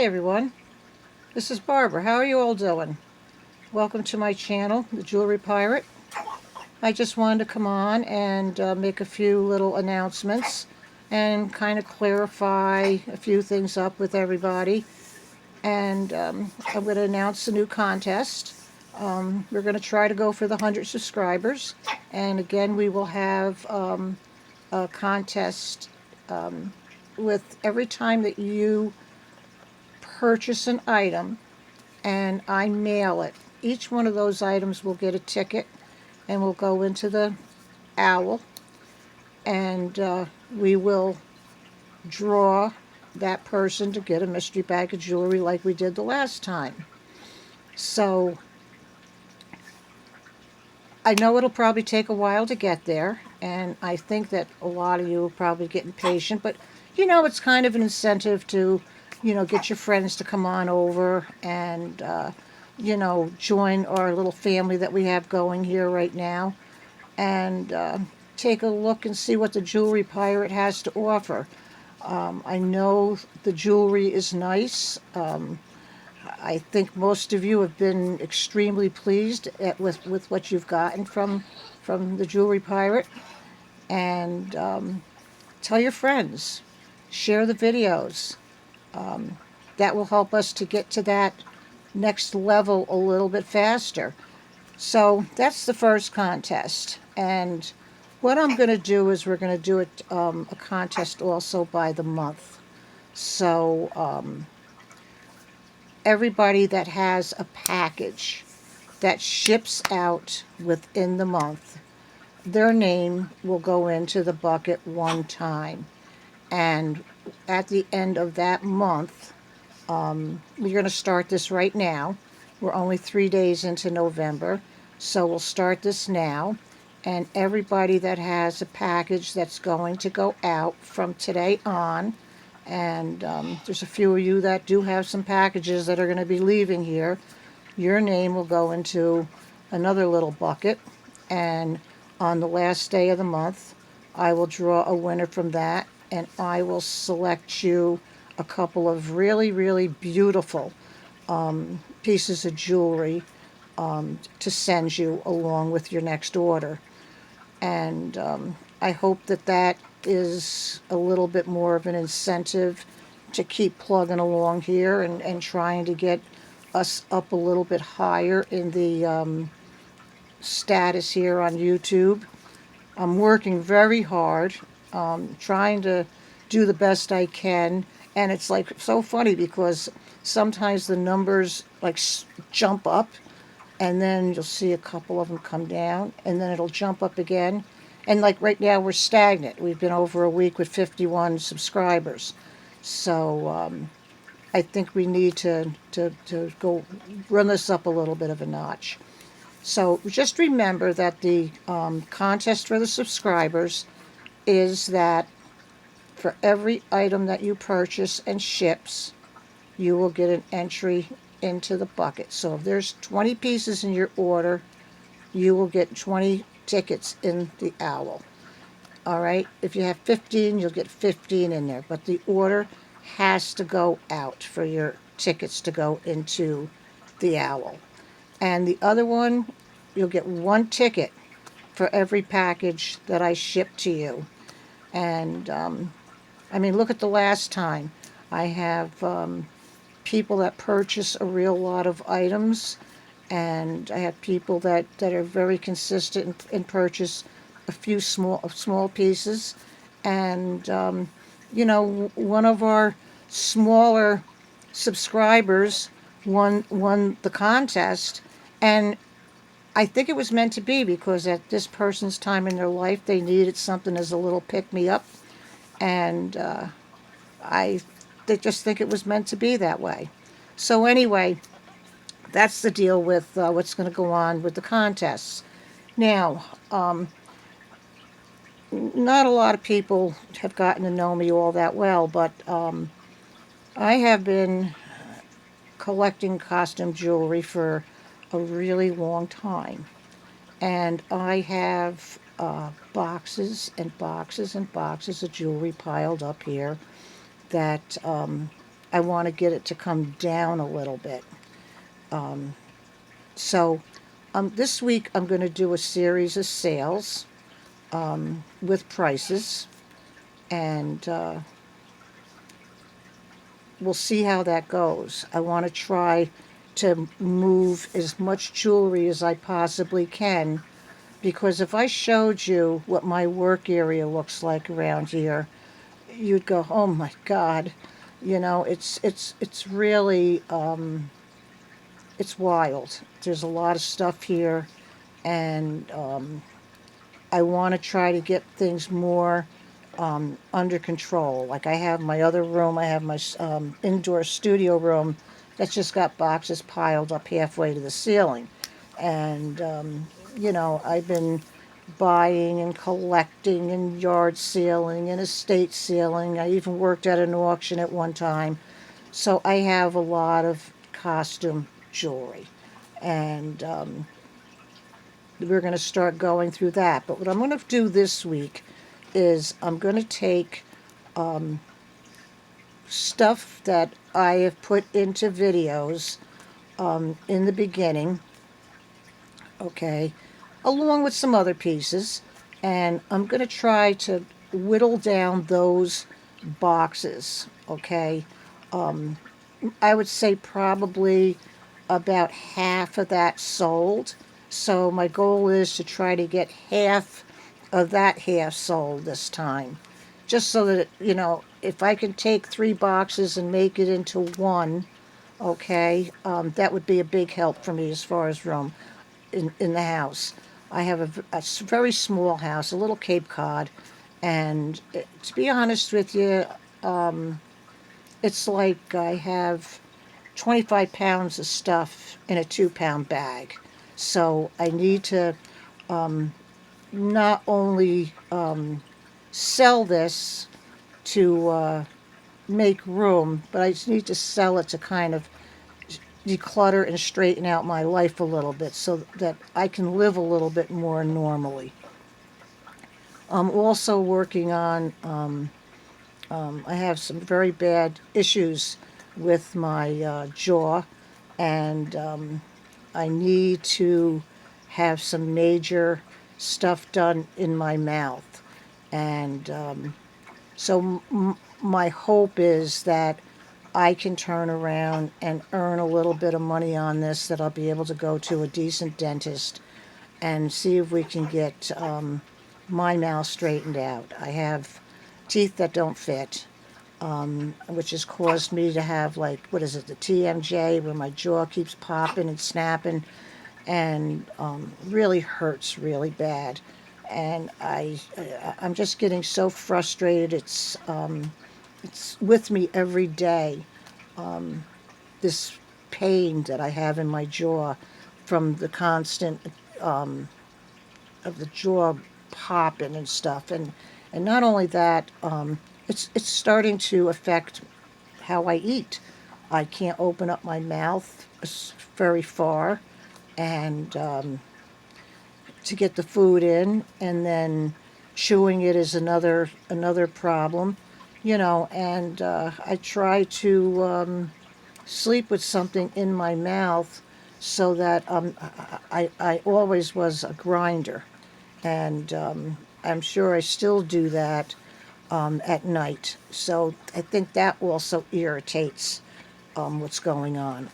Hi everyone, this is Barbara. How are you all doing? Welcome to my channel, The Jewelry Pirate. I just wanted to come on and make a few little announcements and kind of clarify a few things up with everybody. And I'm going to announce a new contest. We're going to try to go for the 100 subscribers. And again, we will have a contest with every time that you purchase an item and I mail it. Each one of those items will get a ticket and will go into the owl, and we will draw that person to get a mystery bag of jewelry like we did the last time. So I know it'll probably take a while to get there, and I think that a lot of you are probably getting patient, but it's kind of an incentive to get your friends to come on over and join our little family that we have going here right now, and take a look and see what the Jewelry Pirate has to offer. I know the jewelry is nice. I think most of you have been extremely pleased with what you've gotten from the Jewelry Pirate. And tell your friends. Share the videos. That will help us to get to that next level a little bit faster. So that's the first contest. And what I'm going to do is we're going to do a contest also by the month. So everybody that has a package that ships out within the month, their name will go into the bucket one time. And at the end of that month, we're going to start this right now. We're only 3 days into November, so we'll start this now. And everybody that has a package that's going to go out from today on, and there's a few of you that do have some packages that are going to be leaving here, your name will go into another little bucket, and on the last day of the month, I will draw a winner from that, and I will select you a couple of really, really beautiful pieces of jewelry to send you along with your next order. And I hope that that is a little bit more of an incentive to keep plugging along here and trying to get us up a little bit higher in the status here on YouTube. I'm working very hard, trying to do the best I can, and it's like so funny because sometimes the numbers like jump up, and then you'll see a couple of them come down, and then it'll jump up again. And like right now we're stagnant. We've been over a week with 51 subscribers. So I think we need to go run this up a little bit of a notch. So just remember that the contest for the subscribers is that for every item that you purchase and ships, you will get an entry into the bucket. So if there's 20 pieces in your order, you will get 20 tickets in the owl. All right? If you have 15, you'll get 15 in there. But the order has to go out for your tickets to go into the owl. And the other one, you'll get one ticket for every package that I ship to you. And, I mean, look at the last time. I have people that purchase a real lot of items, and I have people that are very consistent and purchase a few small pieces. And, one of our smaller subscribers won the contest, and I think it was meant to be because at this person's time in their life, they needed something as a little pick-me-up, and I just think it was meant to be that way. So anyway, that's the deal with what's going to go on with the contests. Now, not a lot of people have gotten to know me all that well, but I have been collecting costume jewelry for a really long time. And I have boxes and boxes and boxes of jewelry piled up here that I want to get it to come down a little bit. So this week I'm going to do a series of sales with prices, and we'll see how that goes. I want to try to move as much jewelry as I possibly can, because if I showed you what my work area looks like around here, you'd go, "Oh my God." You know, it's really it's wild. There's a lot of stuff here, and I want to try to get things more under control. Like I have my other room, I have my indoor studio room that's just got boxes piled up halfway to the ceiling. And, I've been buying and collecting and yard sealing and estate sealing. I even worked at an auction at one time. So I have a lot of costume jewelry. And we're going to start going through that. But what I'm going to do this week is I'm going to take stuff that I have put into videos in the beginning, okay, along with some other pieces, and I'm going to try to whittle down those boxes, okay. I would say probably about half of that sold. So my goal is to try to get half of that half sold this time. Just so that, if I can take 3 boxes and make it into one, okay, that would be a big help for me as far as room in the house. I have a very small house, a little Cape Cod, and to be honest with you, it's like I have 25 pounds of stuff in a 2-pound bag. So I need to not only sell this to make room, but I just need to sell it to kind of declutter and straighten out my life a little bit so that I can live a little bit more normally. I'm also working on, I have some very bad issues with my jaw, and I need to have some major stuff done in my mouth. And so my hope is that I can turn around and earn a little bit of money on this, that I'll be able to go to a decent dentist and see if we can get my mouth straightened out. I have teeth that don't fit, which has caused me to have, like, what is it, the TMJ, where my jaw keeps popping and snapping, and really hurts really bad. And I'm just getting so frustrated. It's with me every day. This pain that I have in my jaw from the constant of the jaw popping and stuff, and not only that, it's starting to affect how I eat. I can't open up my mouth very far, and to get the food in, and then chewing it is another problem, and I try to sleep with something in my mouth, so that I always was a grinder, and I'm sure I still do that at night. So I think that also irritates what's going on.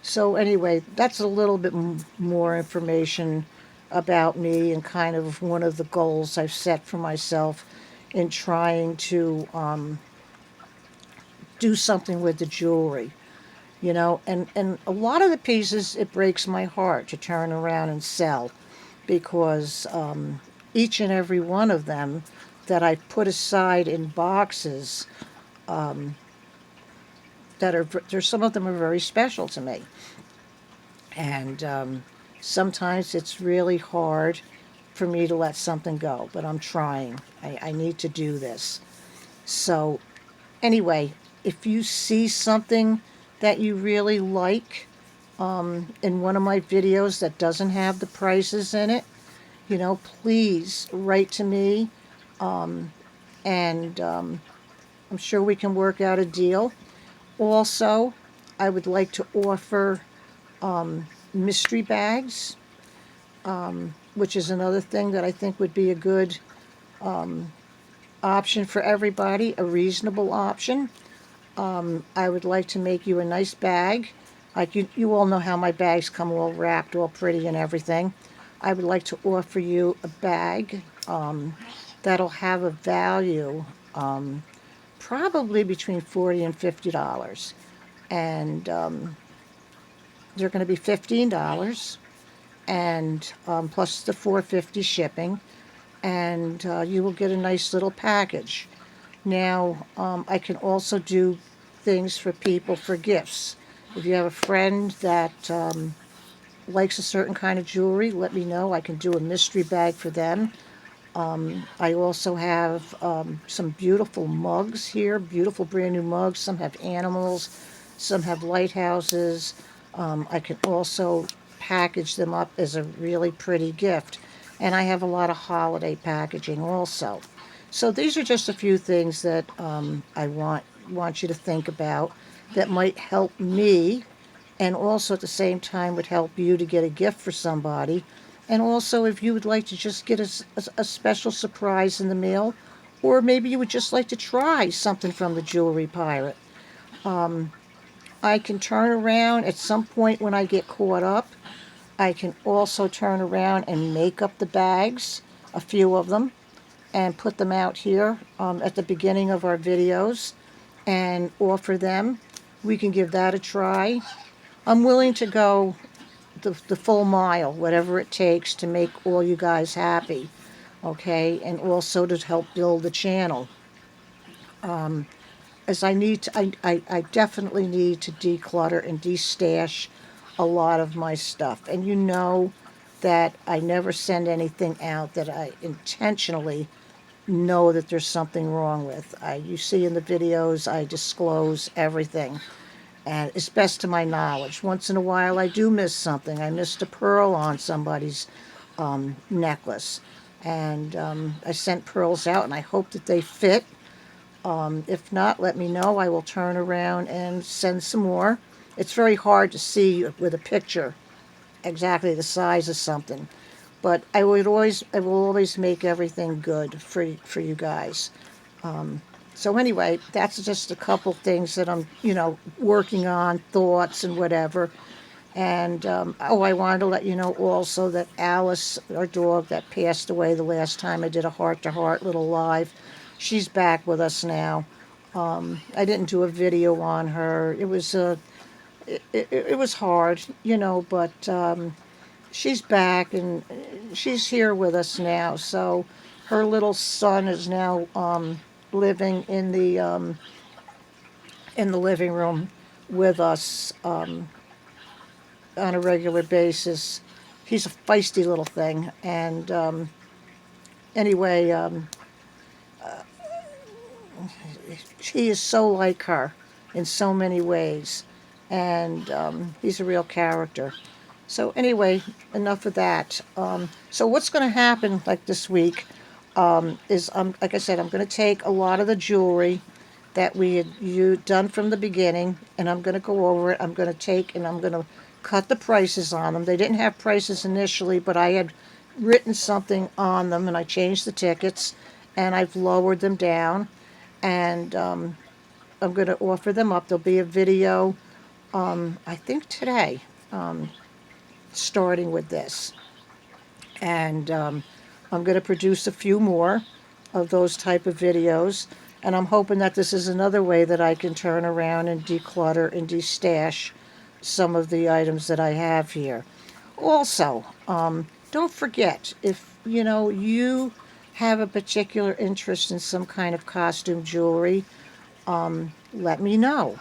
So anyway, that's a little bit more information about me, and kind of one of the goals I've set for myself in trying to do something with the jewelry. And a lot of the pieces, it breaks my heart to turn around and sell, because each and every one of them that I put aside in boxes, there's some of them are very special to me. And sometimes it's really hard for me to let something go, but I'm trying. I need to do this. So anyway, if you see something that you really like in one of my videos that doesn't have the prices in it, please write to me, and I'm sure we can work out a deal. Also, I would like to offer mystery bags, which is another thing that I think would be a good option for everybody, a reasonable option. I would like to make you a nice bag. Like you all know how my bags come all wrapped, all pretty and everything. I would like to offer you a bag that'll have a value probably between $40 and $50. And they're going to be $15 and plus the $4.50 shipping. And you will get a nice little package. Now, I can also do things for people for gifts. If you have a friend that likes a certain kind of jewelry, let me know. I can do a mystery bag for them. I also have some beautiful mugs here, beautiful brand new mugs. Some have animals, some have lighthouses. I can also package them up as a really pretty gift. And I have a lot of holiday packaging also. So these are just a few things that I want you to think about that might help me, and also at the same time would help you to get a gift for somebody. And also, if you would like to just get a special surprise in the mail, or maybe you would just like to try something from the Jewelry Pirate. I can turn around at some point when I get caught up. I can also turn around and make up the bags, a few of them, and put them out here at the beginning of our videos and offer them. We can give that a try. I'm willing to go the full mile, whatever it takes to make all you guys happy, okay, and also to help build the channel. As I need to, I definitely need to declutter and destash a lot of my stuff. And you know that I never send anything out that I intentionally know that there's something wrong with. You see in the videos, I disclose everything. And it's best to my knowledge. Once in a while, I do miss something. I missed a pearl on somebody's necklace. And I sent pearls out, and I hope that they fit. If not, let me know. I will turn around and send some more. It's very hard to see with a picture exactly the size of something. But I will always make everything good for you guys. So anyway, that's just a couple things that I'm, working on, thoughts and whatever. And I wanted to let you know also that Alice, our dog that passed away the last time I did a heart-to-heart little live, she's back with us now. I didn't do a video on her. It was it was hard, but she's back and she's here with us now. So her little son is now living in the living room with us on a regular basis. He's a feisty little thing, and anyway, he is so like her in so many ways, and he's a real character. So anyway, enough of that. So what's going to happen like this week is, like I said, I'm going to take a lot of the jewelry that we had done from the beginning, and I'm going to go over it. I'm going to take and I'm going to cut the prices on them. They didn't have prices initially, but I had written something on them, and I changed the tickets, and I've lowered them down, and I'm going to offer them up. There'll be a video, I think today, starting with this. And I'm going to produce a few more of those type of videos, and I'm hoping that this is another way that I can turn around and declutter and destash some of the items that I have here. Also, don't forget, if you have a particular interest in some kind of costume jewelry, let me know.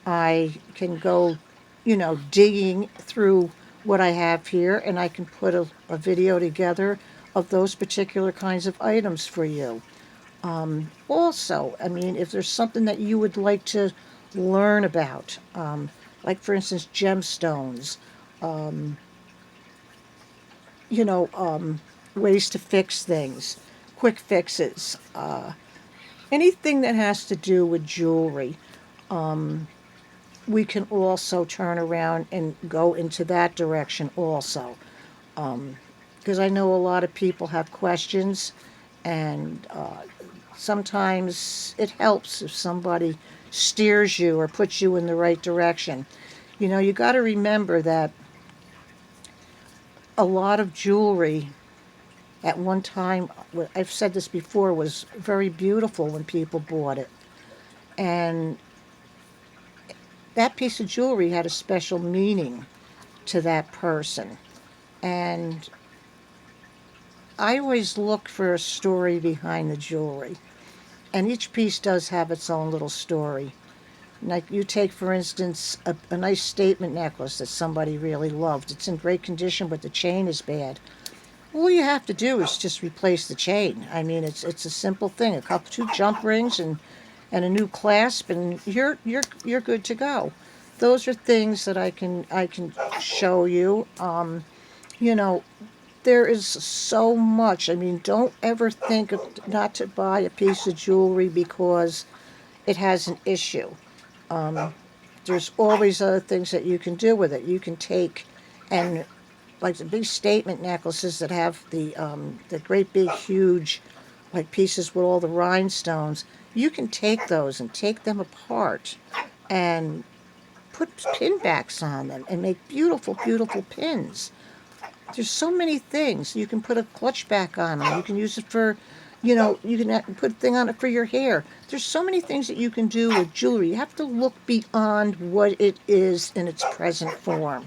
I can go, digging through what I have here, and I can put a video together of those particular kinds of items for you. Also, I mean, if there's something that you would like to learn about, like for instance, gemstones, ways to fix things, quick fixes, anything that has to do with jewelry, we can also turn around and go into that direction also. Because I know a lot of people have questions, and sometimes it helps if somebody steers you or puts you in the right direction. You got to remember that a lot of jewelry at one time, I've said this before, was very beautiful when people bought it. And that piece of jewelry had a special meaning to that person. And I always look for a story behind the jewelry. And each piece does have its own little story. Like you take, for instance, a nice statement necklace that somebody really loved. It's in great condition, but the chain is bad. All you have to do is just replace the chain. I mean, it's a simple thing. A couple, two jump rings and a new clasp, and you're good to go. Those are things that I can show you. You know, there is so much. I mean, don't ever think of not to buy a piece of jewelry because it has an issue. There's always other things that you can do with it. You can take and like the big statement necklaces that have the great big huge like pieces with all the rhinestones. You can take those and take them apart and put pin backs on them and make beautiful, beautiful pins. There's so many things. You can put a clutch back on them. You can use it for, you can put a thing on it for your hair. There's so many things that you can do with jewelry. You have to look beyond what it is in its present form.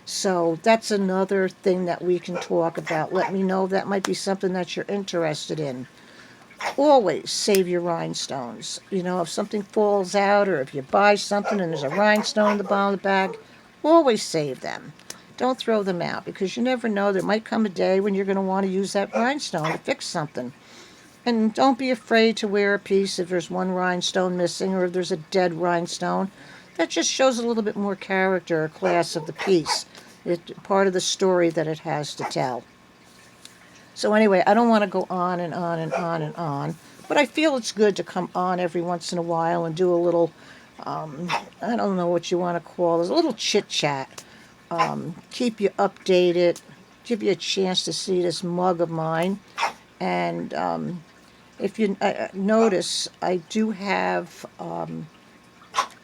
So that's another thing that we can talk about. Let me know if that might be something that you're interested in. Always save your rhinestones. If something falls out or if you buy something and there's a rhinestone in the bottom of the bag, always save them. Don't throw them out because you never know. There might come a day when you're going to want to use that rhinestone to fix something. And don't be afraid to wear a piece if there's one rhinestone missing or if there's a dead rhinestone. That just shows a little bit more character or class of the piece. It's part of the story that it has to tell. So anyway, I don't want to go on and on and on and on, but I feel it's good to come on every once in a while and do a little, I don't know what you want to call it, a little chit chat. Keep you updated, give you a chance to see this mug of mine. And if you notice, I do have, I'm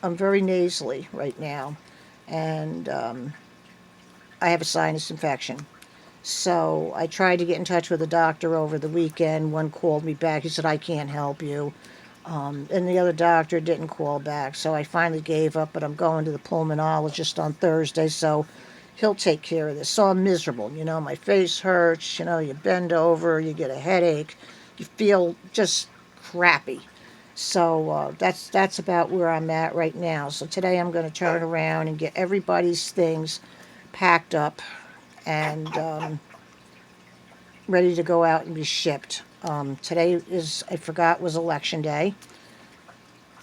very nasally right now, and I have a sinus infection. So I tried to get in touch with a doctor over the weekend. One called me back. He said, I can't help you. And the other doctor didn't call back. So I finally gave up, but I'm going to the pulmonologist on Thursday, so he'll take care of this. So I'm miserable. My face hurts. You bend over, you get a headache. You feel just crappy. So that's about where I'm at right now. So today I'm going to turn around and get everybody's things packed up and ready to go out and be shipped. Today I forgot, was election day.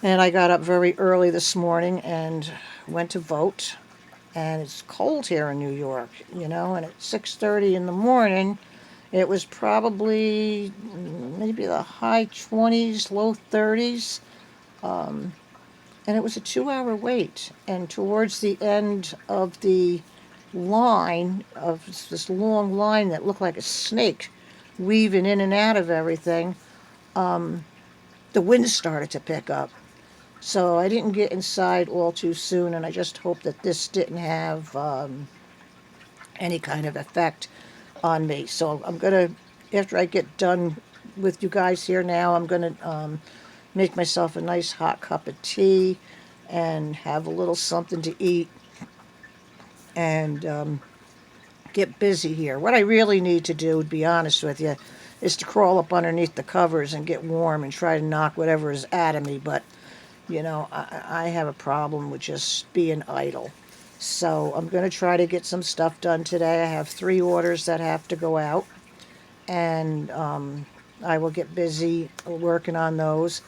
And I got up very early this morning and went to vote. And it's cold here in New York, and at 6:30 in the morning, it was probably maybe the high 20s, low 30s. And it was a 2-hour wait. And towards the end of the line, of this long line that looked like a snake weaving in and out of everything, the wind started to pick up. So I didn't get inside all too soon, and I just hope that this didn't have any kind of effect on me. So I'm going to, after I get done with you guys here now, I'm going to make myself a nice hot cup of tea and have a little something to eat and get busy here. What I really need to do, to be honest with you, is to crawl up underneath the covers and get warm and try to knock whatever is out of me. But, I have a problem with just being idle. So I'm going to try to get some stuff done today. I have 3 orders that have to go out. And I will get busy working on those.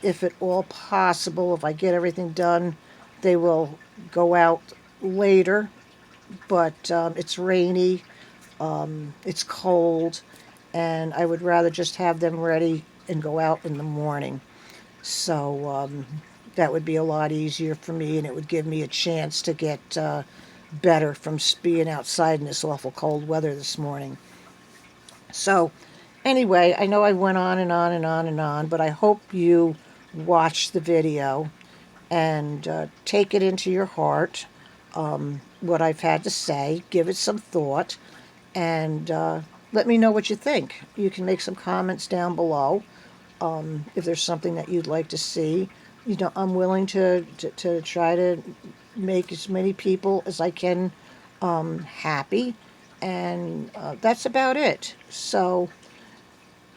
If at all possible, if I get everything done, they will go out later. But it's rainy, it's cold, and I would rather just have them ready and go out in the morning. So that would be a lot easier for me, and it would give me a chance to get better from being outside in this awful cold weather this morning. So, anyway, I know I went on and on and on and on, but I hope you watch the video and take it into your heart, what I've had to say, give it some thought, and let me know what you think. You can make some comments down below if there's something that you'd like to see. You know, I'm willing to try to make as many people as I can happy, and that's about it. So,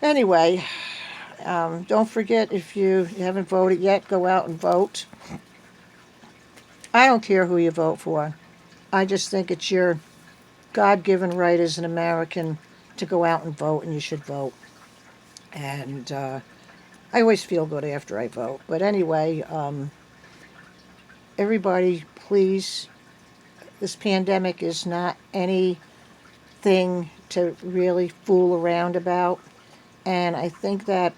anyway, don't forget, if you haven't voted yet, go out and vote. I don't care who you vote for. I just think it's your God-given right as an American to go out and vote, and you should vote. And I always feel good after I vote. But anyway, everybody, please, this pandemic is not anything to really fool around about. And I think that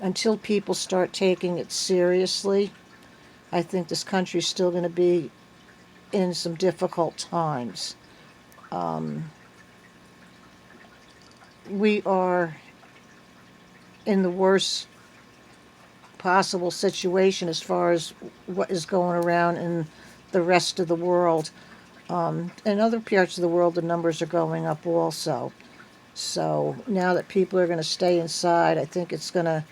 until people start taking it seriously, I think this country's still going to be in some difficult times. We are in the worst possible situation as far as what is going around in the rest of the world. In other parts of the world, the numbers are going up also. So now that people are going to stay inside, I think it's going to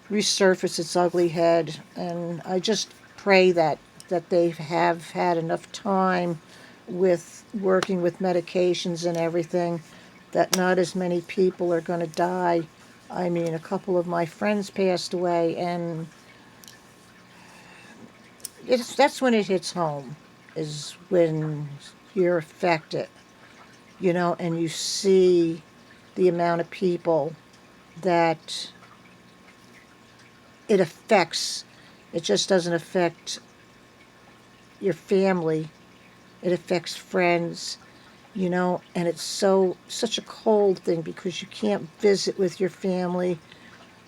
resurface its ugly head. And I just pray that they have had enough time with working with medications and everything, that not as many people are going to die. I mean, a couple of my friends passed away, and that's when it hits home, is when you're affected, you know, and you see the amount of people that it affects. It just doesn't affect your family, it affects friends, you know, and it's such a cold thing because you can't visit with your family.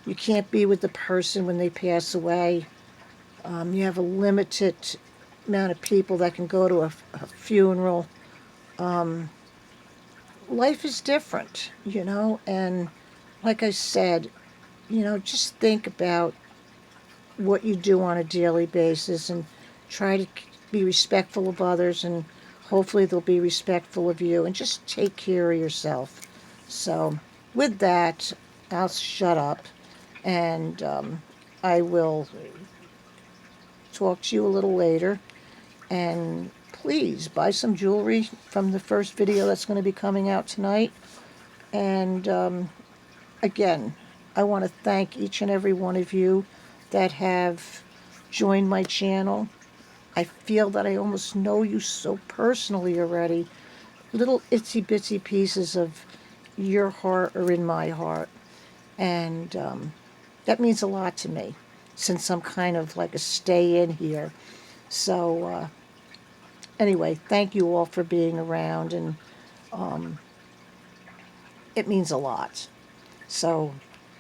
You can't be with the person when they pass away. You have a limited amount of people that can go to a funeral. Life is different, you know, and like I said, you know, just think about what you do on a daily basis and try to be respectful of others, and hopefully they'll be respectful of you, and just take care of yourself. So, with that, I'll shut up, and I will talk to you a little later. And please buy some jewelry from the first video that's going to be coming out tonight. And again, I want to thank each and every one of you that have joined my channel. I feel that I almost know you so personally already. Little itsy bitsy pieces of your heart are in my heart. And that means a lot to me, since I'm kind of like a stay in here. So anyway, thank you all for being around, and it means a lot. So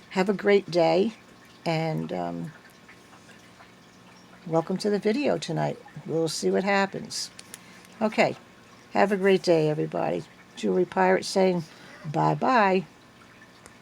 have a great day, and welcome to the video tonight. We'll see what happens. Okay, have a great day, everybody. Jewelry Pirate saying bye-bye.